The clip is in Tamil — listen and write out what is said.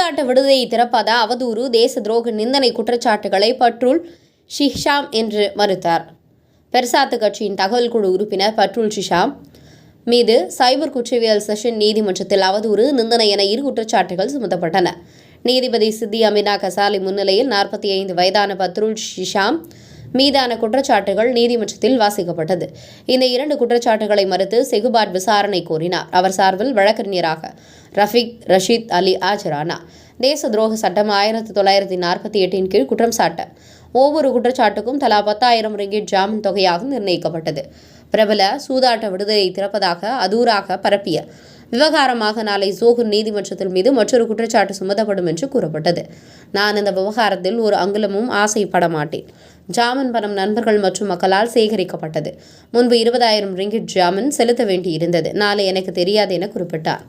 சூதாட்ட விடுதியை திறப்பதா அவதூறு, தேச துரோக நிந்தனை குற்றச்சாட்டுகளை பட்ருல் ஷிஷாம் என்று மறுத்தார். பெர்சாத்து கட்சியின் தகவல் குழு உறுப்பினர் பட்ருல் ஷிஷாம் மீது சைபர் குற்றவியல் செஷன் நீதிமன்றத்தில் அவதூறு, நிந்தனை என 2 குற்றச்சாட்டுகள் சுமத்தப்பட்டன. நீதிபதி சித்தி அமினா கசாலி முன்னிலையில் 45 வயதான பத்ருல் ஷிஷாம் மீதான குற்றச்சாட்டுகள் நீதிமன்றத்தில் வாசிக்கப்பட்டது. இந்த 2 குற்றச்சாட்டுகளை மறுத்து செகுபாட் விசாரணை கோரினார். அவர் சார்பில் வழக்கறிஞராக ரஃபீக் ரஷீத் அலி ஆஜரானார். தேச துரோக சட்டம் 1948 கீழ் குற்றம் சாட்ட ஒவ்வொரு குற்றச்சாட்டுக்கும் தலா 10,000 ரிங்கிட் ஜாமீன் தொகையாக நிர்ணயிக்கப்பட்டது. பிரபல சூதாட்ட விடுதியை திறப்பதாக அதூராக பரப்பிய விவகாரமாக நாளை ஜோகூர் நீதிமன்றத்தில் மீது மற்றொரு குற்றச்சாட்டு சுமத்தப்படும் என்று கூறப்பட்டது. நான் இந்த விவகாரத்தில் ஒரு அங்குலமும் ஆசைப்பட மாட்டேன். ஜாமீன் பணம் நண்பர்கள் மற்றும் மக்களால் சேகரிக்கப்பட்டது. முன்பு 20,000 ரிங்கிட் ஜாமீன் செலுத்த வேண்டியிருந்தது. நாளை எனக்கு தெரியாது என குறிப்பிட்டார்.